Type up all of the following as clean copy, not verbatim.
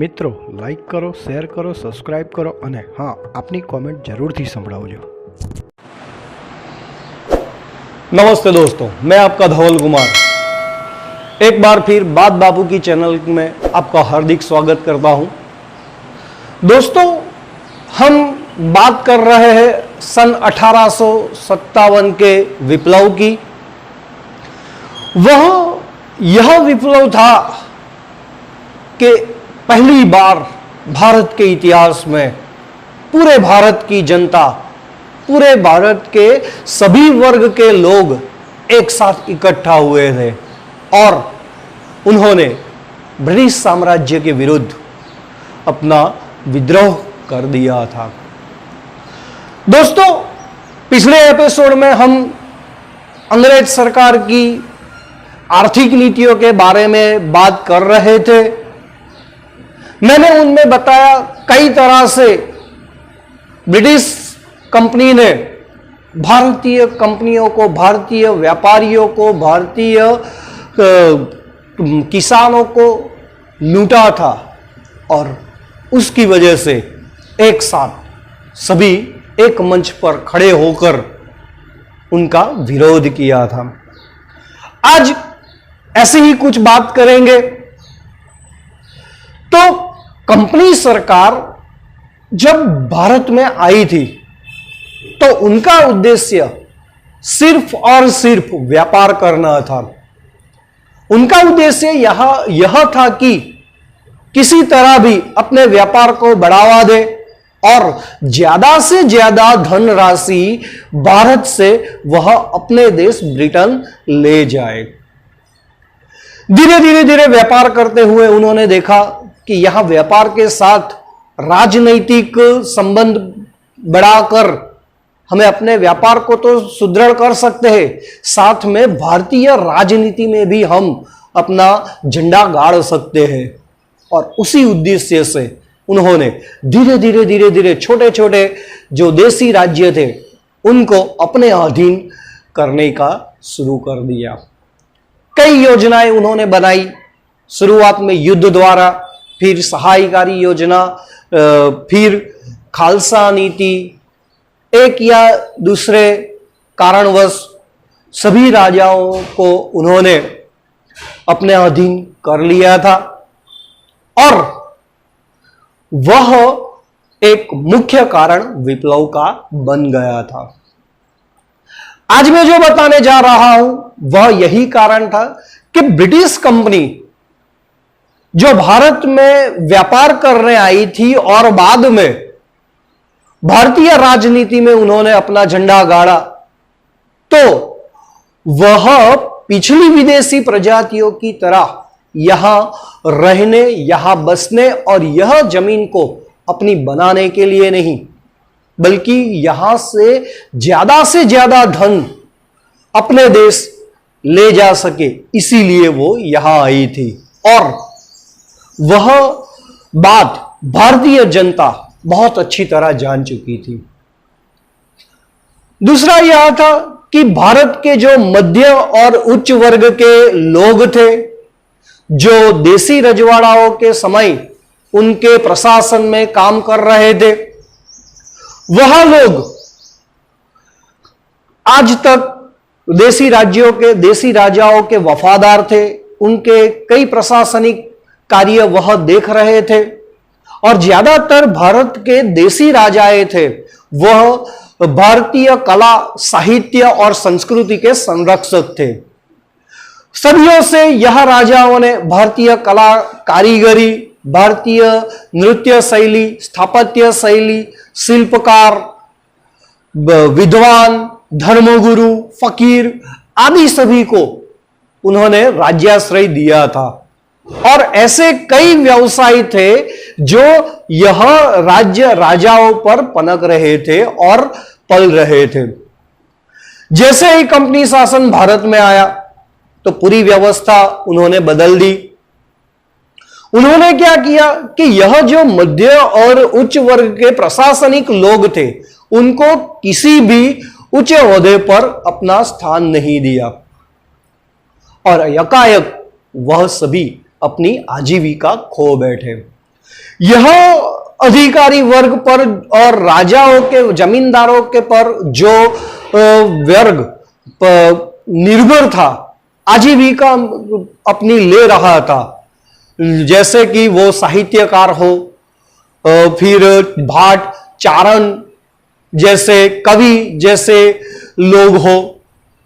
મિત્રો લાઈક કરો, શેર કરો, સબસ્ક્રાઇબ કરો અને હા, આપની કોમેન્ટ જરૂરથી સંભળાવજો। नमस्ते दोस्तों, मैं आपका धवल कुमार एक बार फिर बात बापू की चैनल में आपका हार्दिक स्वागत करता हूं। दोस्तों, हम बात कर रहे हैं सन 1857 के विप्लव की। यह विप्लव था कि पहली बार भारत के इतिहास में पूरे भारत की जनता, पूरे भारत के सभी वर्ग के लोग एक साथ इकट्ठा हुए थे और उन्होंने ब्रिटिश साम्राज्य के विरुद्ध अपना विद्रोह कर दिया था। दोस्तों, पिछले एपिसोड में हम अंग्रेज सरकार की आर्थिक नीतियों के बारे में बात कर रहे थे। मैंने उनमें बताया कई तरह से ब्रिटिश कंपनी ने भारतीय कंपनियों को, भारतीय व्यापारियों को, भारतीय किसानों को लूटा था और उसकी वजह से एक साथ सभी एक मंच पर खड़े होकर उनका विरोध किया था। आज ऐसे ही कुछ बात करेंगे। तो कंपनी सरकार जब भारत में आई थी तो उनका उद्देश्य सिर्फ और सिर्फ व्यापार करना था। उनका उद्देश्य यह था कि किसी तरह भी अपने व्यापार को बढ़ावा दे और ज्यादा से ज्यादा धनराशि भारत से वह अपने देश ब्रिटेन ले जाए। धीरे धीरे व्यापार करते हुए उन्होंने देखा कि यहां व्यापार के साथ राजनैतिक संबंध बढ़ाकर हमें अपने व्यापार को तो सुदृढ़ कर सकते हैं, साथ में भारतीय राजनीति में भी हम अपना झंडा गाड़ सकते हैं। और उसी उद्देश्य से उन्होंने धीरे धीरे छोटे छोटे जो देसी राज्य थे उनको अपने अधीन करने का शुरू कर दिया। कई योजनाएं उन्होंने बनाई, शुरुआत में युद्ध द्वारा, फिर सहायकारी योजना, फिर खालसा नीति। एक या दूसरे कारणवश सभी राजाओं को उन्होंने अपने अधीन कर लिया था और वह एक मुख्य कारण विप्लव का बन गया था। आज मैं जो बताने जा रहा हूं वह यही कारण था कि ब्रिटिश कंपनी जो भारत में व्यापार करने आई थी और बाद में भारतीय राजनीति में उन्होंने अपना झंडा गाड़ा, तो वह पिछली विदेशी प्रजातियों की तरह यहां रहने, यहां बसने और यह जमीन को अपनी बनाने के लिए नहीं, बल्कि यहां से ज्यादा धन अपने देश ले जा सके, इसीलिए वो यहां आई थी। और वह बात भारतीय जनता बहुत अच्छी तरह जान चुकी थी। दूसरा यह था कि भारत के जो मध्य और उच्च वर्ग के लोग थे, जो देसी रजवाड़ाओं के समय उनके प्रशासन में काम कर रहे थे, वह लोग आज तक देसी राजाओं के वफादार थे। उनके कई प्रशासनिक कार्य वह देख रहे थे और ज्यादातर भारत के देसी राजाएं थे, वह भारतीय कला, साहित्य और संस्कृति के संरक्षक थे। सदियों से यह राजाओं ने भारतीय कला, कारीगरी, भारतीय नृत्य शैली, स्थापत्य शैली, शिल्पकार, विद्वान, धर्मगुरु, फकीर आदि सभी को उन्होंने राज्याश्रय दिया था। और ऐसे कई व्यवसाय थे जो यह राजाओं पर पनप रहे थे और पल रहे थे। जैसे ही कंपनी शासन भारत में आया तो पूरी व्यवस्था उन्होंने बदल दी। उन्होंने क्या किया कि यह जो मध्य और उच्च वर्ग के प्रशासनिक लोग थे उनको किसी भी उच्च ओहदे पर अपना स्थान नहीं दिया और यकायक वह सभी अपनी आजीविका खो बैठे। यह अधिकारी वर्ग पर और राजाओं के, जमींदारों के पर जो वर्ग निर्भर था, आजीविका अपनी ले रहा था, जैसे कि वो साहित्यकार हो, फिर भाट चारण जैसे कवि जैसे लोग हो,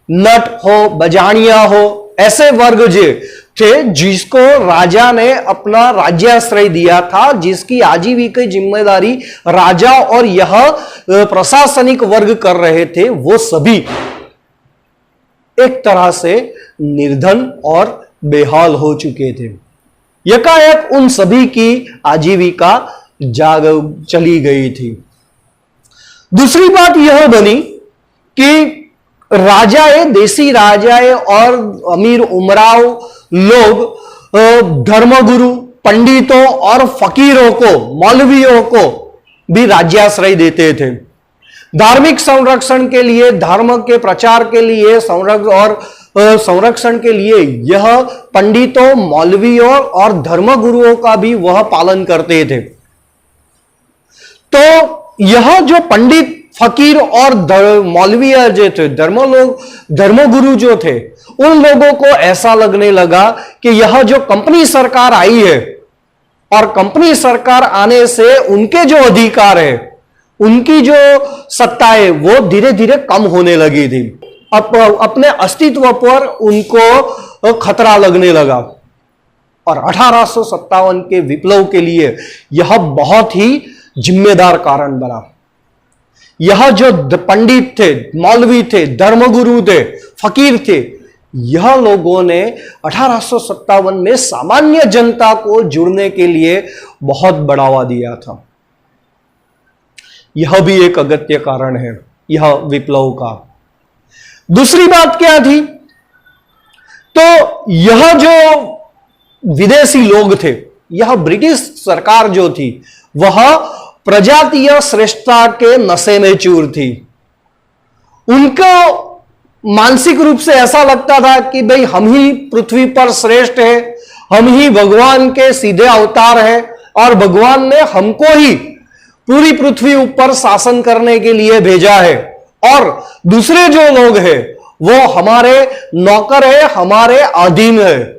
नट हो, बजानिया हो, ऐसे वर्ग जो थे जिसको राजा ने अपना राज्याश्रय दिया था, जिसकी आजीविका जिम्मेदारी राजा और यह प्रशासनिक वर्ग कर रहे थे, वो सभी एक तरह से निर्धन और बेहाल हो चुके थे। यकायक उन सभी की आजीविका चली गई थी। दूसरी बात यह बनी कि राजाए, देसी राजाए और अमीर उमराव लोग धर्मगुरु, पंडितों और फकीरों को, मौलवियों को भी राज्याश्रय देते थे। धार्मिक संरक्षण के लिए, धर्म के प्रचार के लिए संरक्षण के लिए यह पंडितों, मौलवियों और धर्मगुरुओं का भी वह पालन करते थे। तो यह जो पंडित, फकीर और मौलविया जो थे, धर्मगुरु जो थे, उन लोगों को ऐसा लगने लगा कि यह जो कंपनी सरकार आई है और कंपनी सरकार आने से उनके जो अधिकार है, उनकी जो सत्ता है, वो धीरे धीरे कम होने लगी थी। अपने अस्तित्व पर उनको खतरा लगने लगा और 1857 के विप्लव के लिए यह बहुत ही जिम्मेदार कारण बना। यह जो पंडित थे, मौलवी थे, धर्मगुरु थे, फकीर थे, यह लोगों ने 1857 में सामान्य जनता को जुड़ने के लिए बहुत बढ़ावा दिया था। यह भी एक अगत्य कारण है यह विप्लव का। दूसरी बात क्या थी? तो यह जो विदेशी लोग थे, यह ब्रिटिश सरकार जो थी, वह प्रजातीय श्रेष्ठता के नशे में चूर थी। उनको मानसिक रूप से ऐसा लगता था कि भाई हम ही पृथ्वी पर श्रेष्ठ है, हम ही भगवान के सीधे अवतार है और भगवान ने हमको ही पूरी पृथ्वी ऊपर शासन करने के लिए भेजा है और दूसरे जो लोग हैं वो हमारे नौकर है, हमारे अधीन है,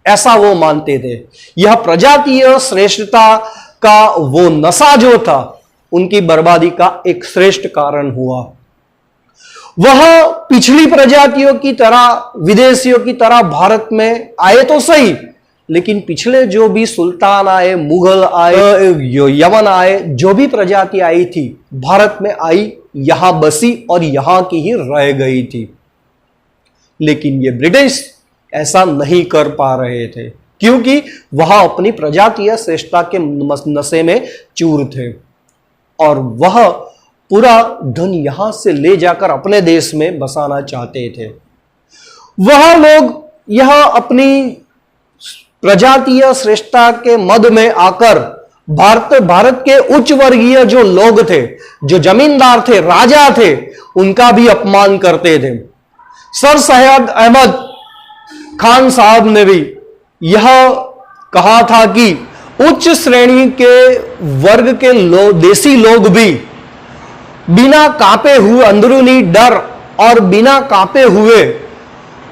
ऐसा वो मानते थे। यह प्रजातीय श्रेष्ठता का वो नशा जो था, उनकी बर्बादी का एक श्रेष्ठ कारण हुआ। वह पिछली प्रजातियों की तरह, विदेशियों की तरह भारत में आए तो सही, लेकिन पिछले जो भी सुल्तान आए, मुगल आए, यमन आए, जो भी प्रजाति आई थी भारत में आई, यहां बसी और यहां की ही रह गई थी। लेकिन ये ब्रिटिश ऐसा नहीं कर पा रहे थे, क्योंकि वह अपनी प्रजातीय श्रेष्ठता के नशे में चूर थे और वह पूरा धन यहां से ले जाकर अपने देश में बसाना चाहते थे। वह लोग यह अपनी प्रजातीय श्रेष्ठता के मद में आकर भारत के उच्च वर्गीय जो लोग थे, जो जमींदार थे, राजा थे, उनका भी अपमान करते थे। सर सैयद अहमद खान साहब ने भी यह कहा था कि उच्च श्रेणी के वर्ग के देसी लोग भी बिना कांपे हुए, अंदरूनी डर और बिना कांपे हुए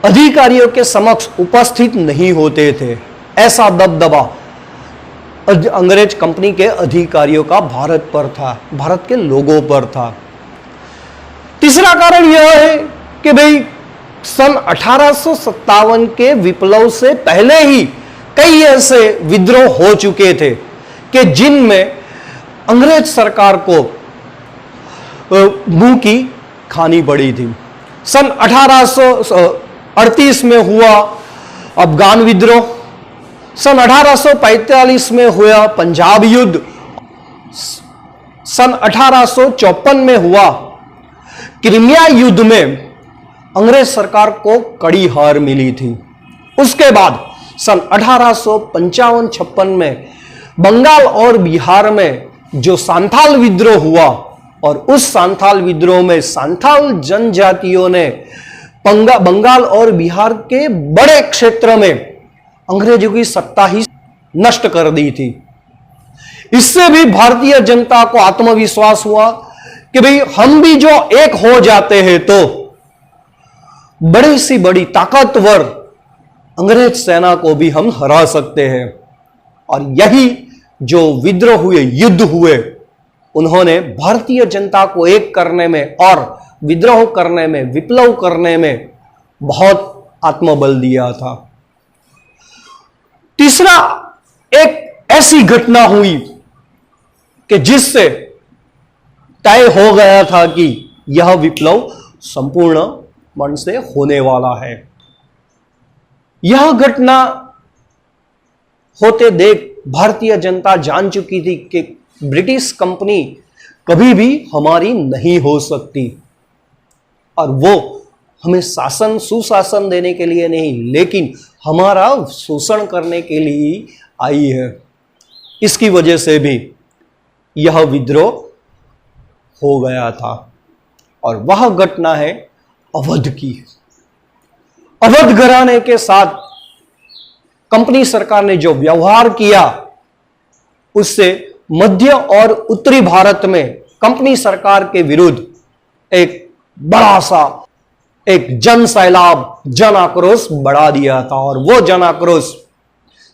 अधिकारियों के समक्ष उपस्थित नहीं होते थे। ऐसा दबदबा अंग्रेज कंपनी के अधिकारियों का भारत पर था, भारत के लोगों पर था। तीसरा कारण यह है कि भाई सन 1857 के विप्लव से पहले ही कई ऐसे विद्रोह हो चुके थे कि जिनमें अंग्रेज सरकार को मुंह की खानी पड़ी थी। सन 1838 में हुआ अफगान विद्रोह, सन 1845 में हुआ पंजाब युद्ध, सन 1854 में हुआ क्रीमिया युद्ध में अंग्रेज सरकार को कड़ी हार मिली थी। उसके बाद सन 1855-56 में बंगाल और बिहार में जो सांथाल विद्रोह हुआ और उस सांथाल विद्रोह में सांथाल जनजातियों ने बंगाल और बिहार के बड़े क्षेत्र में अंग्रेजों की सत्ता ही नष्ट कर दी थी। इससे भी भारतीय जनता को आत्मविश्वास हुआ कि भाई हम भी जो एक हो जाते हैं तो बड़ी सी बड़ी ताकतवर अंग्रेज सेना को भी हम हरा सकते हैं। और यही जो विद्रोह हुए, युद्ध हुए, उन्होंने भारतीय जनता को एक करने में और विद्रोह करने में, विप्लव करने में बहुत आत्मबल दिया था। तीसरा, एक ऐसी घटना हुई कि जिससे तय हो गया था कि यह विप्लव संपूर्ण मन से होने वाला है। यह घटना होते देख भारतीय जनता जान चुकी थी कि ब्रिटिश कंपनी कभी भी हमारी नहीं हो सकती, और वो हमें शासन, सुशासन देने के लिए नहीं, लेकिन हमारा शोषण करने के लिए आई है। इसकी वजह से भी यह विद्रोह हो गया था। और वह घटना है अवध की। अवध घराने के साथ कंपनी सरकार ने जो व्यवहार किया, उससे मध्य और उत्तरी भारत में कंपनी सरकार के विरुद्ध एक बड़ा सा एक जन सैलाब, जन आक्रोश बढ़ा दिया था। और वो जन आक्रोश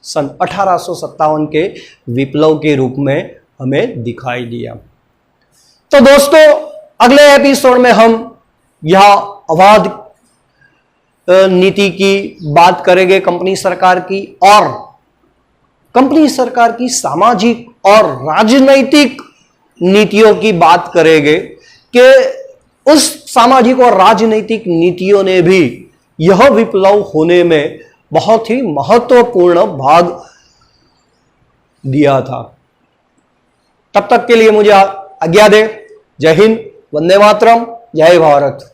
सन 1857 के विप्लव के रूप में हमें दिखाई दिया। तो दोस्तों, अगले एपिसोड में हम यह अवध नीति की बात करेंगे, कंपनी सरकार की, और कंपनी सरकार की सामाजिक और राजनैतिक नीतियों की बात करेंगे कि उस सामाजिक और राजनैतिक नीतियों ने भी यह विप्लव होने में बहुत ही महत्वपूर्ण भाग दिया था। तब तक के लिए मुझे आज्ञा दे। जय हिंद, वंदे मातरम, जय भारत।